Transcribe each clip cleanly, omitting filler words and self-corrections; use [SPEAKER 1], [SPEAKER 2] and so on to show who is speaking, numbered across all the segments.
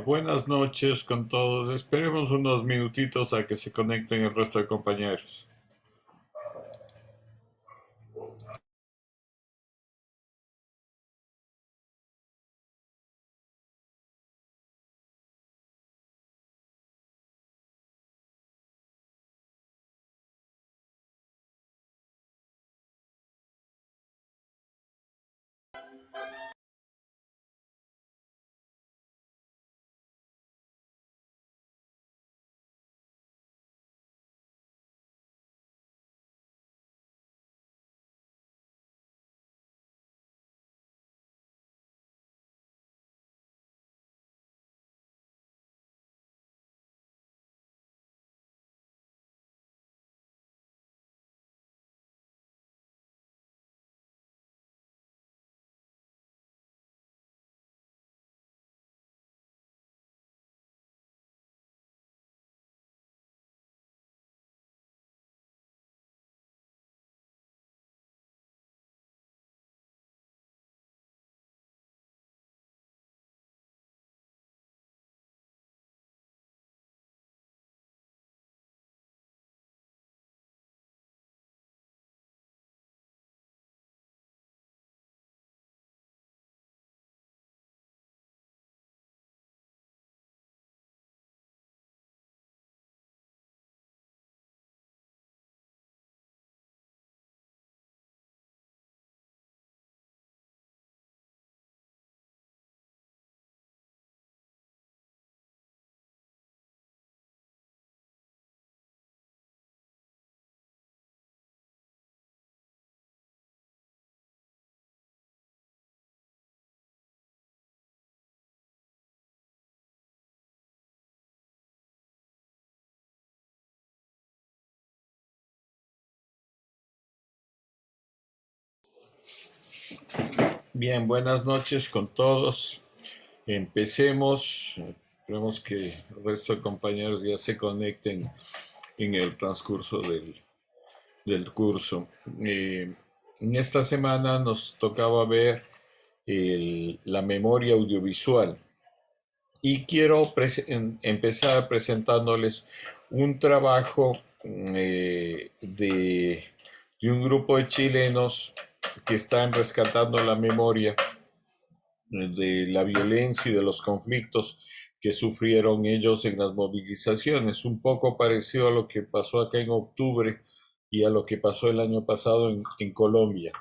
[SPEAKER 1] Buenas noches con todos. Esperemos unos minutitos a que se conecten el resto de compañeros. Bien, buenas noches con todos. Empecemos. Esperemos que el resto de compañeros ya se conecten en el transcurso del curso. En esta semana nos tocaba ver la memoria audiovisual y quiero empezar presentándoles un trabajo de un grupo de chilenos que están rescatando la memoria de la violencia y de los conflictos que sufrieron ellos en las movilizaciones, un poco parecido a lo que pasó acá en octubre y a lo que pasó el año pasado en Colombia.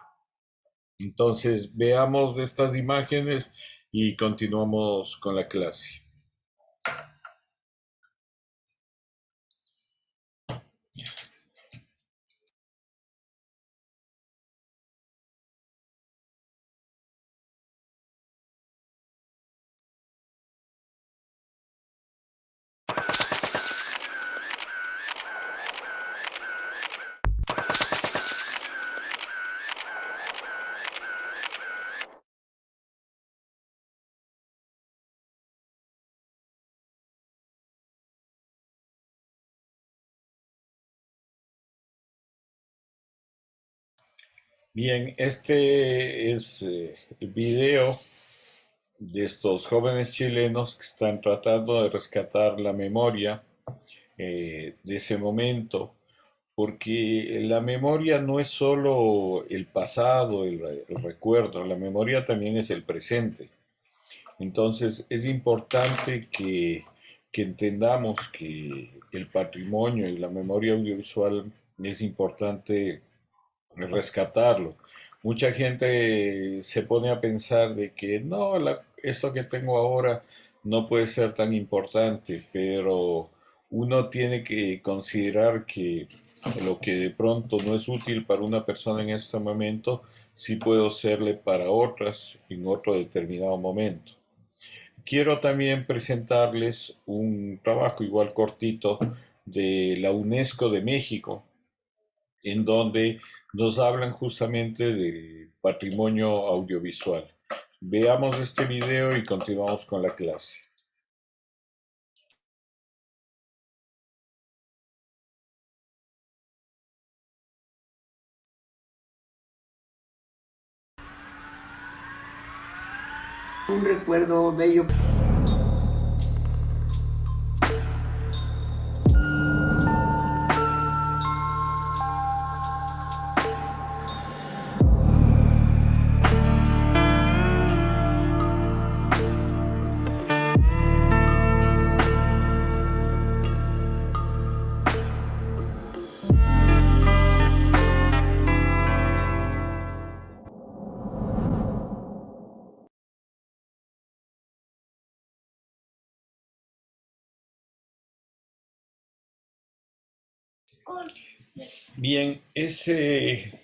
[SPEAKER 1] Entonces, veamos estas imágenes y continuamos con la clase. Bien, este es el video de estos jóvenes chilenos que están tratando de rescatar la memoria de ese momento, porque la memoria no es solo el pasado, el recuerdo, la memoria también es el presente. Entonces es importante que entendamos que el patrimonio y la memoria audiovisual es importante rescatarlo. Mucha gente se pone a pensar de que no, esto que tengo ahora no puede ser tan importante, pero uno tiene que considerar que lo que de pronto no es útil para una persona en este momento, sí puede serle para otras en otro determinado momento. Quiero también presentarles un trabajo igual cortito de la UNESCO de México, en donde nos hablan justamente del patrimonio audiovisual. Veamos este video y continuamos con la clase.
[SPEAKER 2] Un recuerdo bello.
[SPEAKER 1] Bien, ese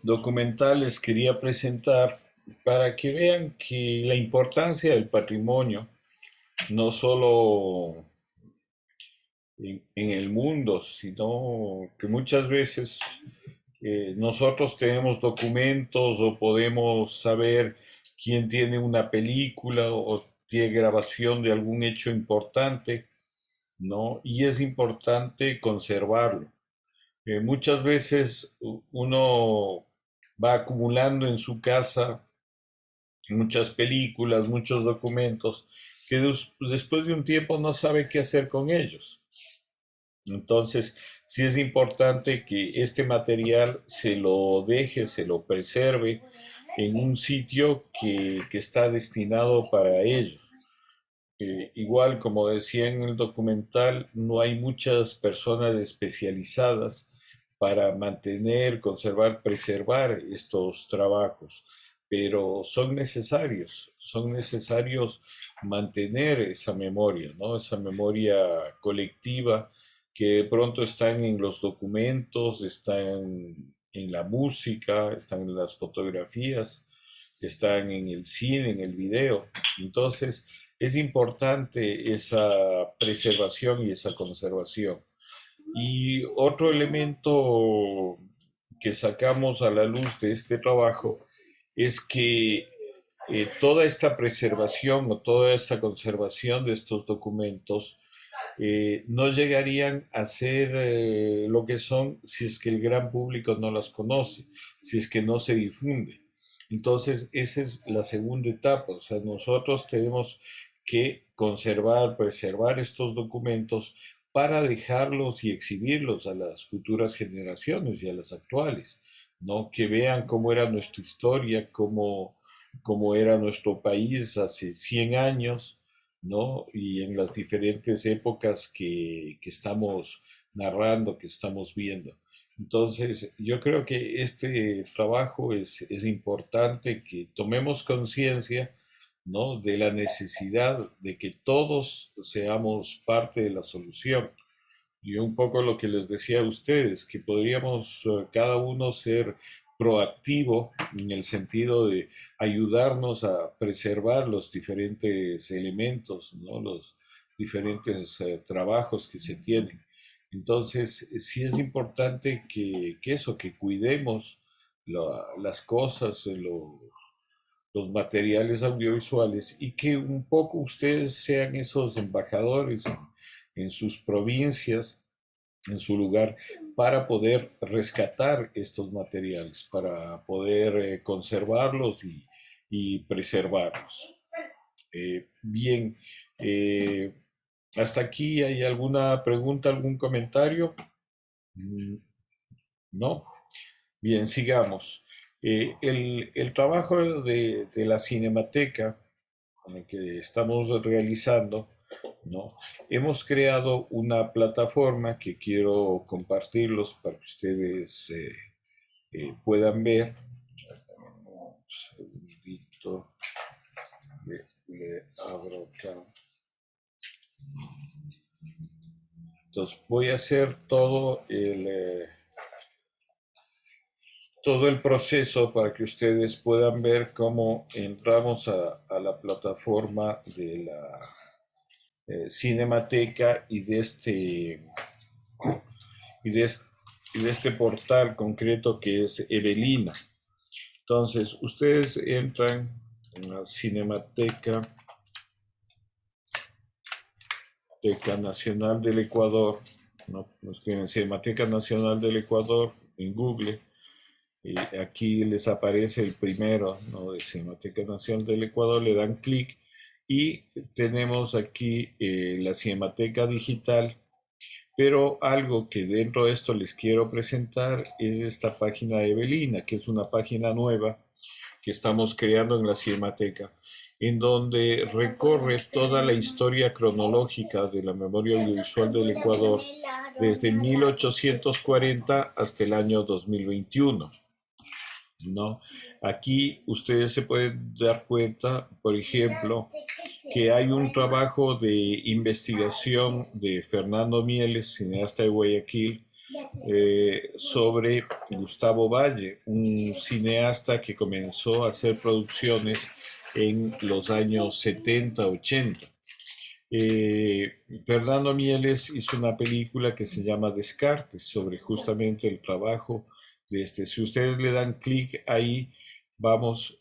[SPEAKER 1] documental les quería presentar para que vean que la importancia del patrimonio, no solo en el mundo, sino que muchas veces nosotros tenemos documentos o podemos saber quién tiene una película o tiene grabación de algún hecho importante, ¿no? Y es importante conservarlo. Muchas veces uno va acumulando en su casa muchas películas, muchos documentos, que después de un tiempo no sabe qué hacer con ellos. Entonces, sí es importante que este material se lo deje, se lo preserve en un sitio que está destinado para ello. Igual, como decía en el documental, no hay muchas personas especializadas para mantener, conservar, preservar estos trabajos, pero son necesarios mantener esa memoria, ¿no? Esa memoria colectiva que de pronto están en los documentos, están en la música, están en las fotografías, están en el cine, en el video. Entonces, es importante esa preservación y esa conservación. Y otro elemento que sacamos a la luz de este trabajo es que toda esta preservación o toda esta conservación de estos documentos no llegarían a ser lo que son si es que el gran público no las conoce, si es que no se difunde. Entonces, esa es la segunda etapa. O sea, nosotros tenemos que conservar, preservar estos documentos para dejarlos y exhibirlos a las futuras generaciones y a las actuales, ¿no? Que vean cómo era nuestra historia, cómo era nuestro país hace 100 años, ¿no? Y en las diferentes épocas que estamos narrando, que estamos viendo. Entonces, yo creo que este trabajo es importante que tomemos conciencia, ¿no? De la necesidad de que todos seamos parte de la solución. Y un poco lo que les decía a ustedes, que podríamos cada uno ser proactivo en el sentido de ayudarnos a preservar los diferentes elementos, ¿no? Los diferentes trabajos que se tienen. Entonces, sí es importante que eso, que cuidemos las cosas, los materiales audiovisuales y que un poco ustedes sean esos embajadores en sus provincias, en su lugar, para poder rescatar estos materiales, para poder conservarlos y preservarlos. Bien, eh, hasta aquí hay alguna pregunta, algún comentario. Mm, ¿No? Bien, sigamos. El trabajo de la Cinemateca en el que estamos realizando, ¿no? Hemos creado una plataforma que quiero compartirlos para que ustedes puedan ver. Un segundito, le abro acá. Entonces voy a hacer todo el proceso para que ustedes puedan ver cómo entramos a la plataforma de la Cinemateca y de este, y de este portal concreto que es Evelina. Entonces, ustedes entran en la Cinemateca Nacional del Ecuador, ¿no? Escriben Cinemateca Nacional del Ecuador en Google. Y aquí les aparece el primero, ¿no? De Cinemateca Nacional del Ecuador, le dan clic y tenemos aquí la Cinemateca Digital. Pero algo que dentro de esto les quiero presentar es esta página de Evelina, que es una página nueva que estamos creando en la Cinemateca, en donde recorre toda la historia cronológica de la memoria audiovisual del Ecuador desde 1840 hasta el año 2021. ¿No? Aquí ustedes se pueden dar cuenta, por ejemplo, que hay un trabajo de investigación de Fernando Mieles, cineasta de Guayaquil, sobre Gustavo Valle, un cineasta que comenzó a hacer producciones en los años 70, 80. Fernando Mieles hizo una película que se llama Descartes, sobre justamente el trabajo de este. Si ustedes le dan clic ahí, vamos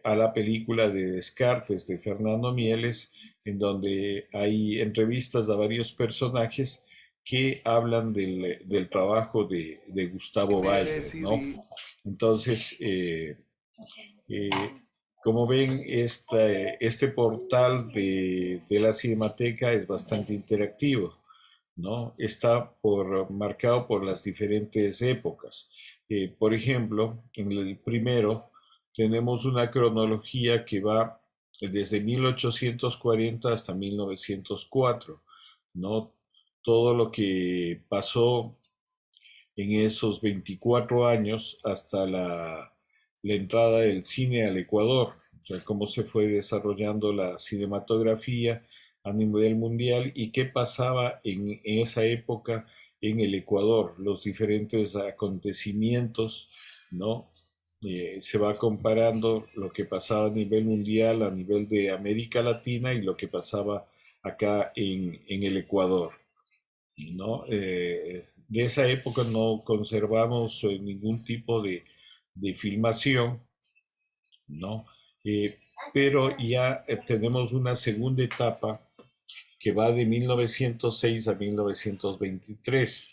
[SPEAKER 1] a la película de Descartes de Fernando Mieles, en donde hay entrevistas a varios personajes que hablan del trabajo de Gustavo Valle, ¿no? Entonces, eh, como ven, este portal de la Cinemateca es bastante interactivo, ¿no? Está marcado por las diferentes épocas. Por ejemplo, en el primero tenemos una cronología que va desde 1840 hasta 1904, ¿no? Todo lo que pasó en esos 24 años hasta la entrada del cine al Ecuador, o sea, cómo se fue desarrollando la cinematografía a nivel mundial y qué pasaba en esa época en el Ecuador, los diferentes acontecimientos, ¿no? Se va comparando lo que pasaba a nivel mundial, a nivel de América Latina y lo que pasaba acá en el Ecuador, ¿no? De esa época no conservamos ningún tipo de filmación, ¿no? Eh, pero ya tenemos una segunda etapa que va de 1906 a 1923,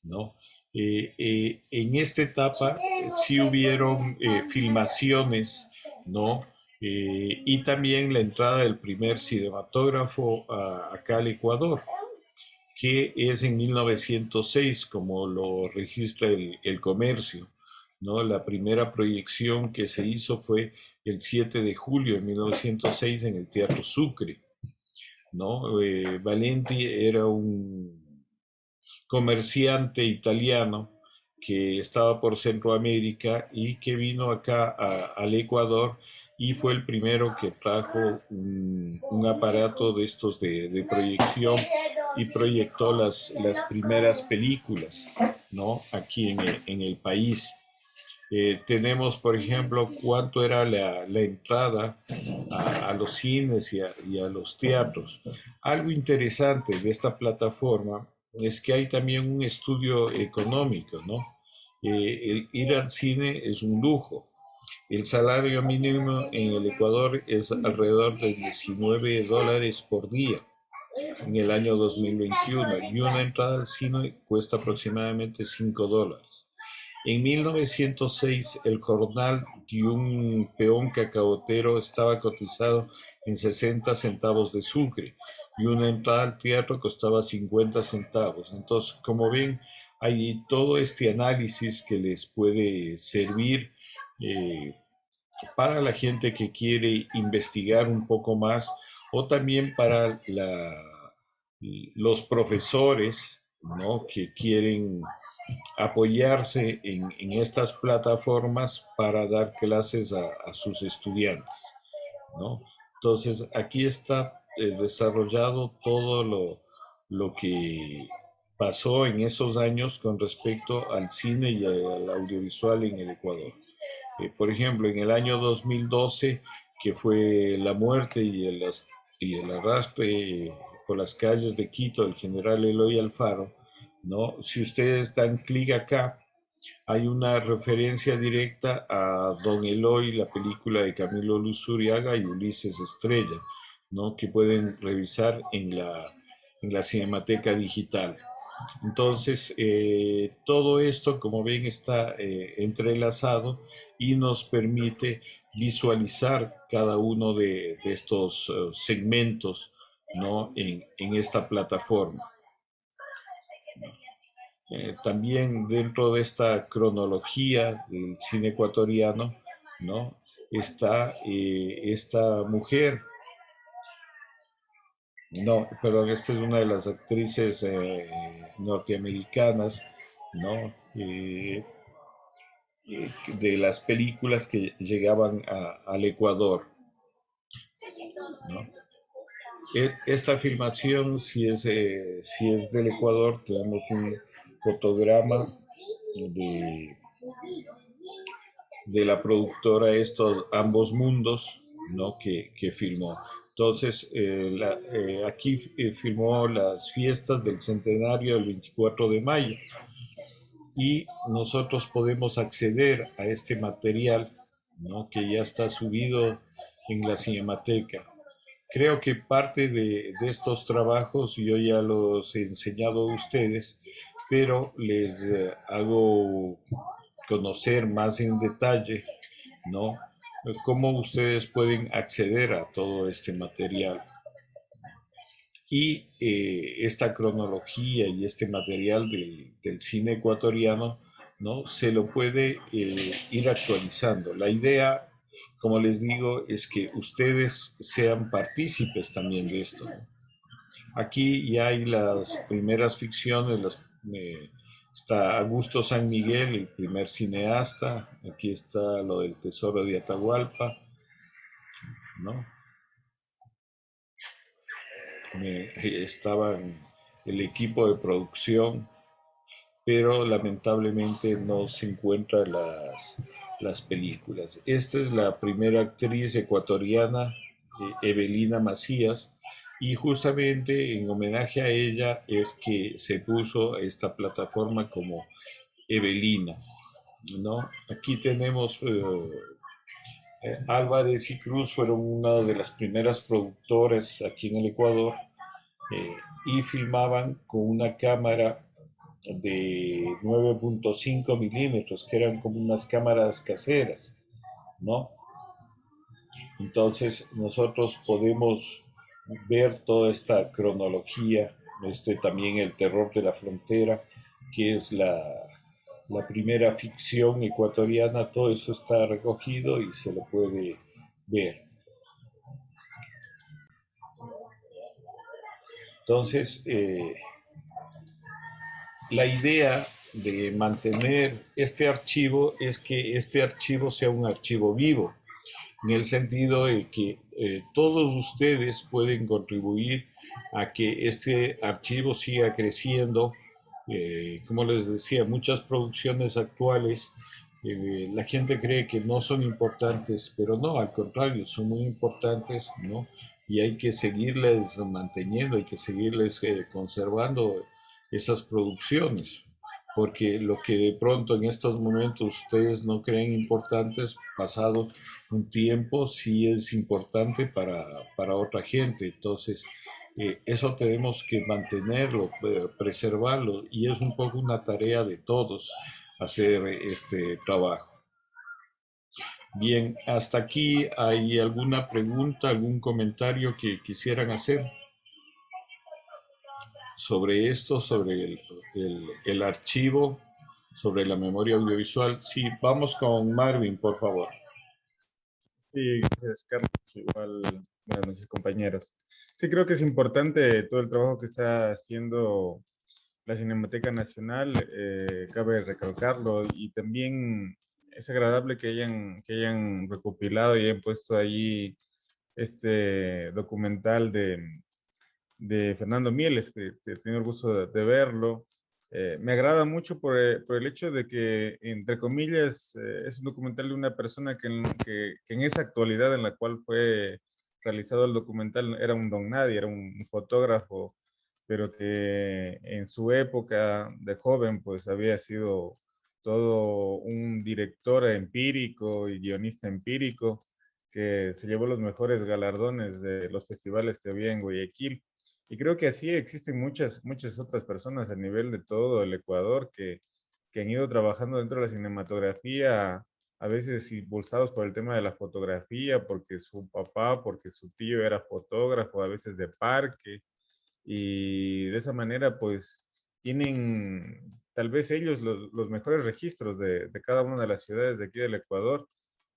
[SPEAKER 1] ¿no? En esta etapa sí hubieron filmaciones, ¿no? Y también la entrada del primer cinematógrafo acá al Ecuador, que es en 1906, como lo registra el comercio, ¿no? La primera proyección que se hizo fue el 7 de julio de 1906 en el Teatro Sucre, ¿no? Valenti era un comerciante italiano que estaba por Centroamérica y que vino acá al Ecuador y fue el primero que trajo un aparato de estos de proyección y proyectó las primeras películas, ¿no? Aquí en el país. Tenemos, por ejemplo, cuánto era la entrada a los cines y a los teatros. Algo interesante de esta plataforma es que hay también un estudio económico, ¿no? El ir al cine es un lujo. El salario mínimo en el Ecuador es alrededor de $19 por día en el año 2021 y una entrada al cine cuesta aproximadamente $5. En 1906, el jornal de un peón cacaotero estaba cotizado en 60 centavos de sucre y una entrada al teatro costaba 50 centavos. Entonces, como ven, hay todo este análisis que les puede servir eh, para la gente que quiere investigar un poco más o también para los profesores, ¿no? Que quieren apoyarse en estas plataformas para dar clases a sus estudiantes, ¿no? Entonces, aquí está desarrollado todo lo que pasó en esos años con respecto al cine y al audiovisual en el Ecuador. Por ejemplo, en el año 2012, que fue la muerte y el arrastre por las calles de Quito del general Eloy Alfaro, ¿no? Si ustedes dan clic acá, hay una referencia directa a Don Eloy, la película de Camilo Luzuriaga y Ulises Estrella, ¿no? Que pueden revisar en la Cinemateca Digital. Entonces, todo esto, como ven, está entrelazado y nos permite visualizar cada uno de estos segmentos, ¿no? En esta plataforma. También dentro de esta cronología del cine ecuatoriano, ¿no? Está esta mujer, no, perdón, esta es una de las actrices norteamericanas, ¿no? De las películas que llegaban al Ecuador, ¿no? Esta filmación, si es del Ecuador, tenemos fotograma de, de la productora estos Ambos Mundos, ¿no? que filmó. Entonces, aquí filmó las fiestas del centenario del 24 de mayo y nosotros podemos acceder a este material, ¿no? que ya está subido en la Cinemateca. Creo que parte de estos trabajos yo ya los he enseñado a ustedes, pero les hago conocer más en detalle, ¿no? Cómo ustedes pueden acceder a todo este material. Y esta cronología y este material del cine ecuatoriano, ¿no? Se lo puede ir actualizando. La idea, como les digo, es que ustedes sean partícipes también de esto, ¿no? Aquí ya hay las primeras ficciones, está Augusto San Miguel, el primer cineasta, aquí está lo del Tesoro de Atahualpa, ¿no? Estaban el equipo de producción, pero lamentablemente no se encuentran las películas. Esta es la primera actriz ecuatoriana, Evelina Macías, y justamente en homenaje a ella es que se puso esta plataforma como Evelina, ¿no? Aquí tenemos Álvarez y Cruz fueron una de las primeras productoras aquí en el Ecuador, y filmaban con una cámara de 9.5 milímetros, que eran como unas cámaras caseras, ¿no? Entonces nosotros podemos ver toda esta cronología, también El Terror de la Frontera, que es la primera ficción ecuatoriana, todo eso está recogido y se lo puede ver. Entonces, la idea de mantener este archivo es que este archivo sea un archivo vivo, en el sentido de que todos ustedes pueden contribuir a que este archivo siga creciendo. Como les decía, muchas producciones actuales, la gente cree que no son importantes, pero no, al contrario, son muy importantes, ¿no? Y hay que seguirles manteniendo, hay que seguirles conservando esas producciones, porque lo que de pronto en estos momentos ustedes no creen importantes, pasado un tiempo, sí es importante para otra gente. Entonces, eso tenemos que mantenerlo, preservarlo, y es un poco una tarea de todos hacer este trabajo. Bien, hasta aquí, ¿hay alguna pregunta, algún comentario que quisieran hacer sobre esto, sobre el archivo, sobre la memoria audiovisual? Sí, vamos con Marvin, por favor.
[SPEAKER 2] Sí, gracias, Carlos. Igual, buenas noches, compañeros. Sí, creo que es importante todo el trabajo que está haciendo la Cinemateca Nacional, cabe recalcarlo, y también es agradable que hayan recopilado y hayan puesto allí este documental de Fernando Mieles, que he tenido el gusto de verlo. Me agrada mucho por el hecho de que, entre comillas, es un documental de una persona que en esa actualidad en la cual fue realizado el documental era un don nadie, era un fotógrafo, pero que en su época de joven pues había sido todo un director empírico y guionista empírico que se llevó los mejores galardones de los festivales que había en Guayaquil. Y creo que así existen muchas otras personas a nivel de todo el Ecuador que han ido trabajando dentro de la cinematografía, a veces impulsados por el tema de la fotografía, porque su papá, porque su tío era fotógrafo, a veces de parque, y de esa manera pues tienen tal vez ellos los mejores registros de cada una de las ciudades de aquí del Ecuador,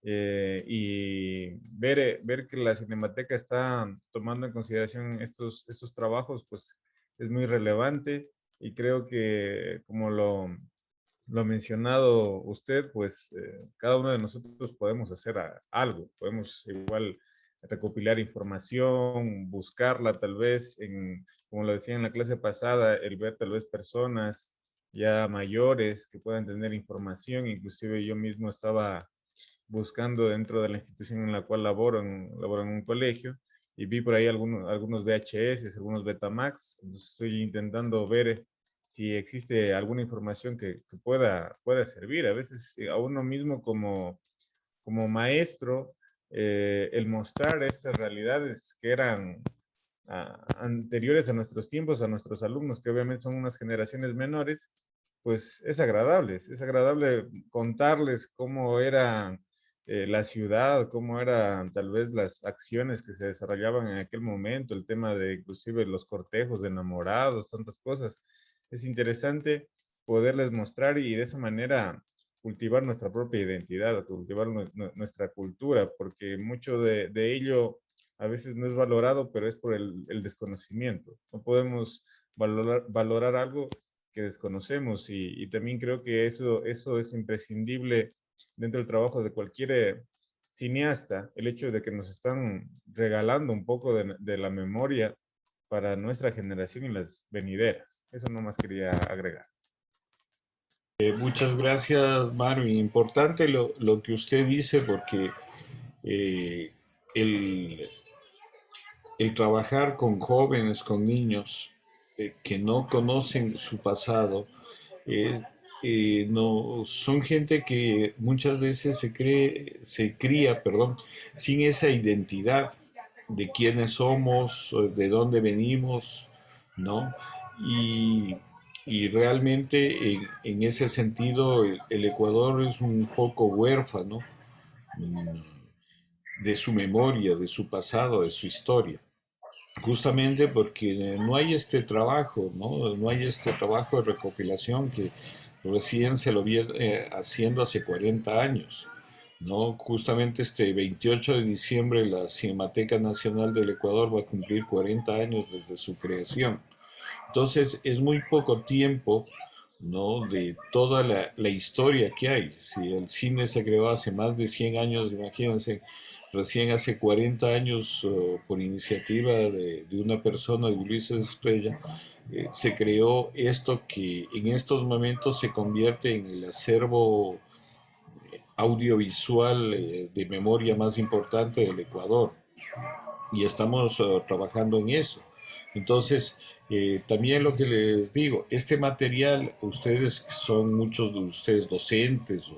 [SPEAKER 2] y ver que la Cinemateca está tomando en consideración estos trabajos, pues es muy relevante, y creo que, como lo ha mencionado usted, pues cada uno de nosotros podemos hacer algo, podemos igual recopilar información, buscarla tal vez, como lo decía en la clase pasada, el ver tal vez personas ya mayores que puedan tener información. Inclusive yo mismo estaba buscando dentro de la institución en la cual laboro en un colegio, y vi por ahí algunos VHS, algunos Betamax. Entonces estoy intentando ver si existe alguna información que pueda servir. A veces a uno mismo como maestro, el mostrar estas realidades que eran anteriores a nuestros tiempos, a nuestros alumnos, que obviamente son unas generaciones menores, pues es agradable contarles cómo era la ciudad, cómo eran tal vez las acciones que se desarrollaban en aquel momento, el tema de inclusive los cortejos de enamorados, tantas cosas. Es interesante poderles mostrar y de esa manera cultivar nuestra propia identidad, cultivar nuestra cultura, porque mucho de ello a veces no es valorado, pero es por el desconocimiento. No podemos valorar algo que desconocemos, y también creo que eso es imprescindible dentro del trabajo de cualquier cineasta, el hecho de que nos están regalando un poco de la memoria para nuestra generación y las venideras. Eso nomás quería agregar.
[SPEAKER 1] Muchas gracias, Marvin. Importante lo que usted dice porque eh, el, el trabajar con jóvenes, con niños que no conocen su pasado, eh, no, son gente que muchas veces se cría, perdón, sin esa identidad de quiénes somos, de dónde venimos, ¿no? Y, y realmente en ese sentido el Ecuador es un poco huérfano de su memoria, de su pasado, de su historia. Justamente porque no hay este trabajo, ¿no? No hay este trabajo de recopilación que recién se lo viene haciendo hace 40 años, ¿no? Justamente este 28 de diciembre la Cinemateca Nacional del Ecuador va a cumplir 40 años desde su creación. Entonces es muy poco tiempo, ¿no? De toda la historia que hay. Si el cine se creó hace más de 100 años, imagínense, recién hace 40 años, por iniciativa de una persona, de Ulises Estrella, se creó esto que en estos momentos se convierte en el acervo audiovisual de memoria más importante del Ecuador, y estamos trabajando en eso. Entonces, también lo que les digo, este material, ustedes son muchos de ustedes docentes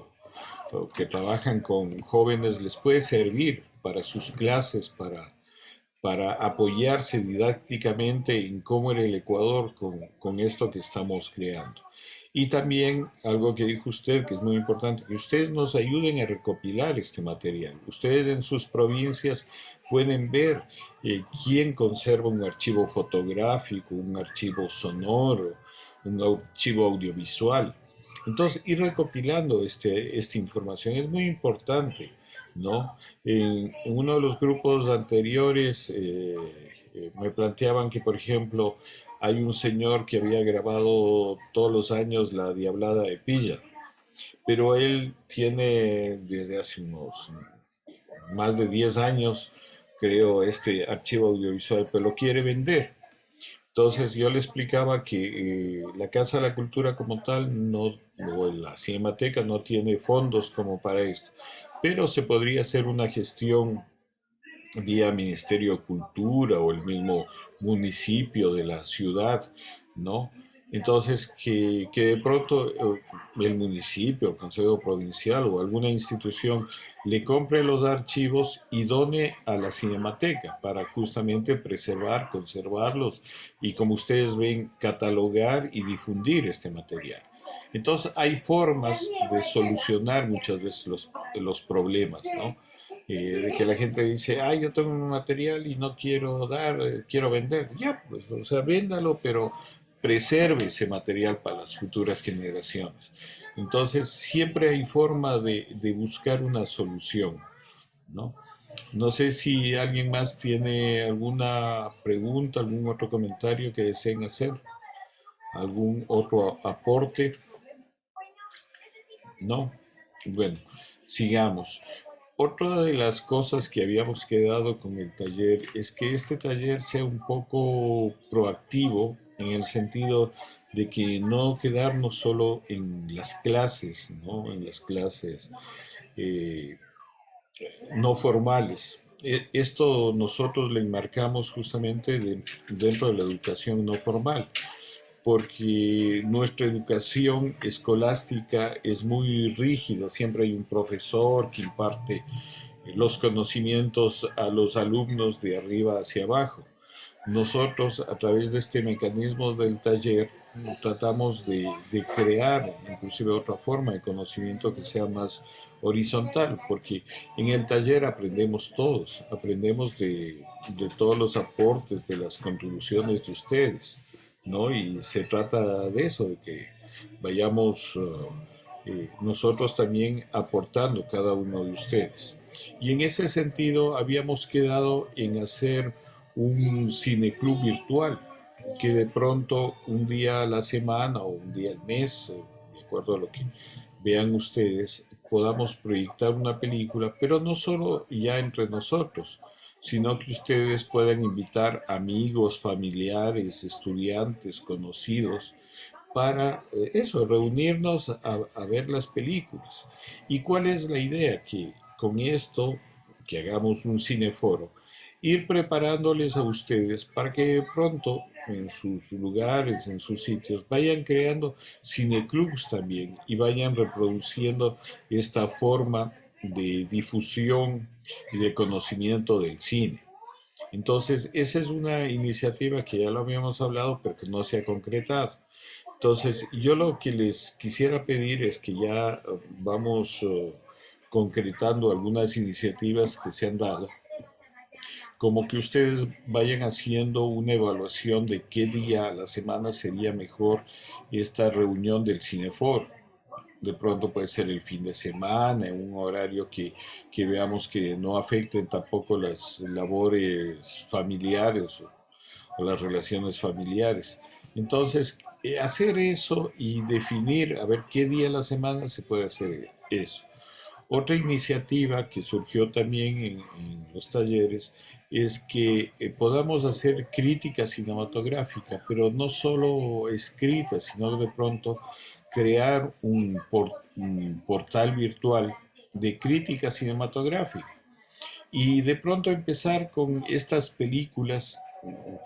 [SPEAKER 1] o que trabajan con jóvenes, les puede servir para sus clases, para apoyarse didácticamente en cómo era el Ecuador con esto que estamos creando. Y también algo que dijo usted, que es muy importante, que ustedes nos ayuden a recopilar este material. Ustedes en sus provincias pueden ver quién conserva un archivo fotográfico, un archivo sonoro, un archivo audiovisual. Entonces, ir recopilando esta información es muy importante, ¿no? En uno de los grupos anteriores me planteaban que, por ejemplo, hay un señor que había grabado todos los años La Diablada de Pilla, pero él tiene desde hace unos más de 10 años, creo, este archivo audiovisual, pero lo quiere vender. Entonces yo le explicaba que la Casa de la Cultura como tal, no, o la Cinemateca no tiene fondos como para esto, pero se podría hacer una gestión vía Ministerio de Cultura o el mismo municipio de la ciudad, ¿no? Entonces, que de pronto el municipio, el Consejo Provincial o alguna institución le compre los archivos y done a la Cinemateca para justamente preservar, conservarlos y, como ustedes ven, catalogar y difundir este material. Entonces, hay formas de solucionar muchas veces los problemas, ¿no? De que la gente dice, ah, yo tengo un material y no quiero dar, quiero vender. Ya, pues, o sea, véndalo, pero preserve ese material para las futuras generaciones. Entonces, siempre hay forma de buscar una solución, ¿no? No sé si alguien más tiene alguna pregunta, algún otro comentario que deseen hacer, algún otro aporte. ¿No? Bueno, sigamos. Otra de las cosas que habíamos quedado con el taller es que este taller sea un poco proactivo en el sentido de que no quedarnos solo en las clases, ¿no? En las clases eh, no formales. Esto nosotros le enmarcamos justamente dentro de la educación no formal, porque nuestra educación escolástica es muy rígida, siempre hay un profesor que imparte los conocimientos a los alumnos de arriba hacia abajo. Nosotros, a través de este mecanismo del taller, tratamos de crear inclusive otra forma de conocimiento que sea más horizontal, porque en el taller aprendemos todos, aprendemos de todos los aportes, de las contribuciones de ustedes, ¿no? Y se trata de eso, de que vayamos nosotros también aportando cada uno de ustedes. Y en ese sentido habíamos quedado en hacer un cineclub virtual, que de pronto un día a la semana o un día al mes, de acuerdo a lo que vean ustedes, podamos proyectar una película, pero no solo ya entre nosotros, sino que ustedes puedan invitar amigos, familiares, estudiantes, conocidos, para eso, reunirnos a ver las películas. ¿Y cuál es la idea? Que con esto, que hagamos un cineforo, ir preparándoles a ustedes para que pronto en sus lugares, en sus sitios, vayan creando cineclubs también y vayan reproduciendo esta forma de difusión y de conocimiento del cine. Entonces, esa es una iniciativa que ya lo habíamos hablado, pero que no se ha concretado. Entonces, yo lo que les quisiera pedir es que ya vamos concretando algunas iniciativas que se han dado, como que ustedes vayan haciendo una evaluación de qué día a la semana sería mejor esta reunión del Cineforo. De pronto puede ser el fin de semana, en un horario que veamos que no afecten tampoco las labores familiares o las relaciones familiares. Entonces, hacer eso y definir a ver qué día de la semana se puede hacer eso. Otra iniciativa que surgió también en los talleres es que podamos hacer crítica cinematográfica, pero no solo escrita, sino de pronto crear un portal virtual de crítica cinematográfica y de pronto empezar con estas películas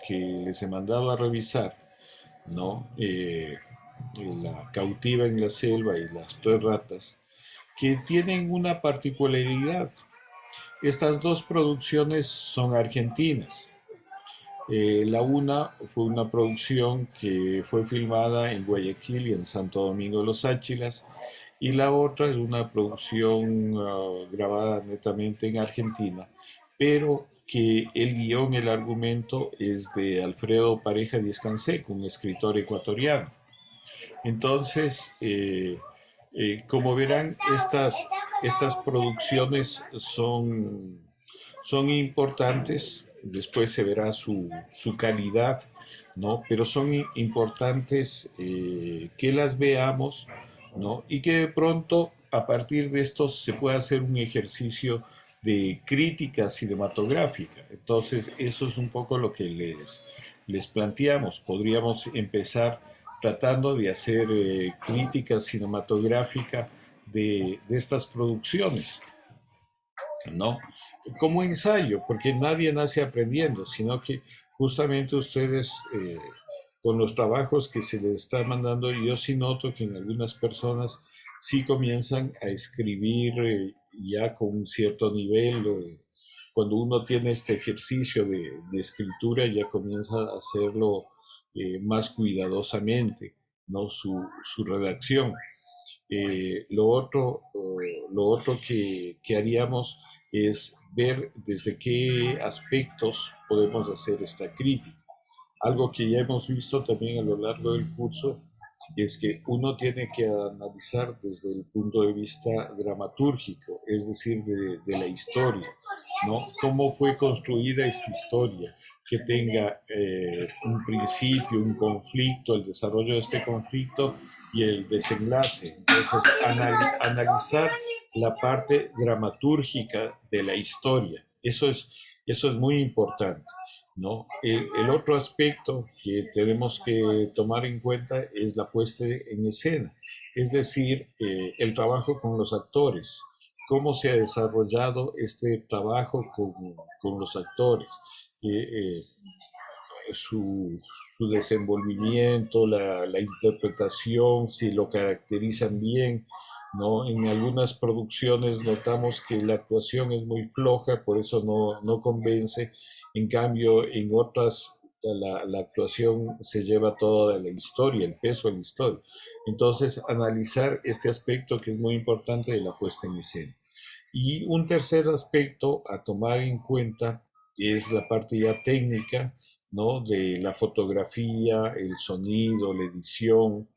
[SPEAKER 1] que les he mandado a revisar, ¿no? La cautiva en la selva y las tres ratas, que tienen una particularidad. Estas dos producciones son argentinas. La una fue una producción que fue filmada en Guayaquil y en Santo Domingo de los Áchilas, y la otra es una producción grabada netamente en Argentina, pero que el guión, el argumento es de Alfredo Pareja Díez Canseco, un escritor ecuatoriano. Entonces, como verán, estas producciones son importantes, después se verá su calidad, ¿no? Pero son importantes que las veamos, ¿no? Y que de pronto a partir de esto se pueda hacer un ejercicio de crítica cinematográfica. Entonces, eso es un poco lo que les planteamos. Podríamos empezar tratando de hacer crítica cinematográfica de estas producciones, ¿no? Como ensayo, porque nadie nace aprendiendo, sino que justamente ustedes, con los trabajos que se les está mandando, yo sí noto que en algunas personas sí comienzan a escribir ya con un cierto nivel. Cuando uno tiene este ejercicio de escritura, ya comienza a hacerlo más cuidadosamente, ¿no? Su redacción. Lo otro que haríamos es ver desde qué aspectos podemos hacer esta crítica. Algo que ya hemos visto también a lo largo del curso es que uno tiene que analizar desde el punto de vista dramatúrgico, es decir, de la historia, ¿no? ¿Cómo fue construida esta historia? Que tenga un principio, un conflicto, el desarrollo de este conflicto y el desenlace. Entonces, analizar la parte dramatúrgica de la historia, eso es muy importante. ¿no? El otro aspecto que tenemos que tomar en cuenta es la puesta en escena, es decir, el trabajo con los actores, cómo se ha desarrollado este trabajo con los actores, eh, eh, su, su desenvolvimiento, la interpretación, si lo caracterizan bien, ¿no? En algunas producciones notamos que la actuación es muy floja, por eso no convence. En cambio, en otras la actuación se lleva toda la historia, el peso de la historia. Entonces, analizar este aspecto que es muy importante de la puesta en escena. Y un tercer aspecto a tomar en cuenta es la parte ya técnica, ¿no? De la fotografía, el sonido, la edición,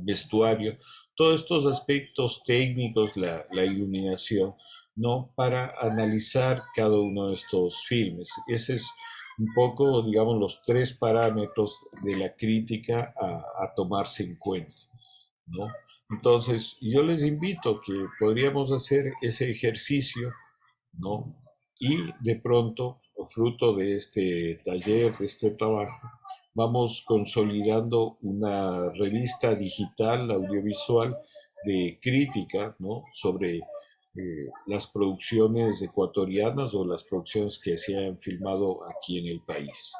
[SPEAKER 1] vestuario, todos estos aspectos técnicos, la iluminación, ¿no? Para analizar cada uno de estos filmes. Ese es un poco, digamos, los tres parámetros de la crítica a tomarse en cuenta, ¿no? Entonces, yo les invito que podríamos hacer ese ejercicio, ¿no? Y de pronto, fruto de este taller, de este trabajo, vamos consolidando una revista digital, audiovisual, de crítica, ¿no? Sobre las producciones ecuatorianas o las producciones que se han filmado aquí en el país.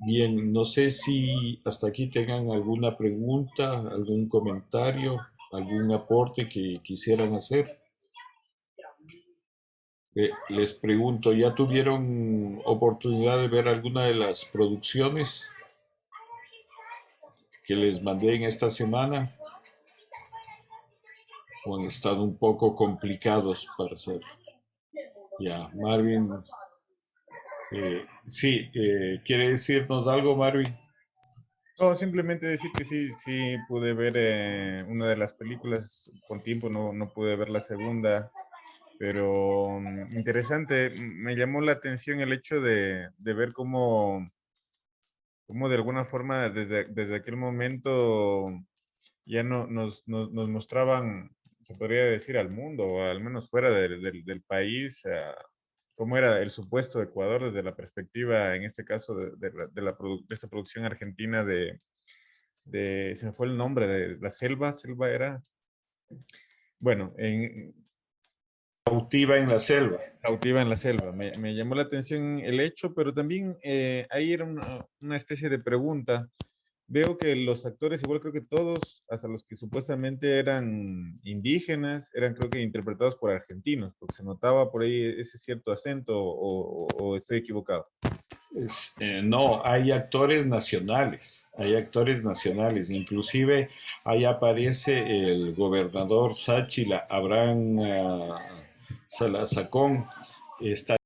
[SPEAKER 1] Bien, no sé si hasta aquí tengan alguna pregunta, algún comentario, algún aporte que quisieran hacer. Les pregunto, ¿ya tuvieron oportunidad de ver alguna de las producciones que les mandé en esta semana? ¿O han estado un poco complicados para hacer? Ya, Marvin, sí, ¿quiere decirnos algo, Marvin?
[SPEAKER 2] No, simplemente decir que sí, sí pude ver una de las películas con tiempo, no pude ver la segunda, pero interesante, me llamó la atención el hecho de ver cómo de alguna forma desde aquel momento ya no, nos mostraban, se podría decir, al mundo, o al menos fuera del país, cómo era el supuesto Ecuador desde la perspectiva, en este caso, de esta producción argentina se me fue el nombre, de La Selva, Selva era, bueno, en
[SPEAKER 1] Cautiva en la selva.
[SPEAKER 2] Cautiva en la Selva. Me llamó la atención el hecho, pero también ahí era una especie de pregunta. Veo que los actores, igual creo que todos, hasta los que supuestamente eran indígenas, eran creo que interpretados por argentinos, porque se notaba por ahí ese cierto acento, o estoy equivocado.
[SPEAKER 1] No, hay actores nacionales, inclusive ahí aparece el gobernador Sáchila, Abraham Salazacón, está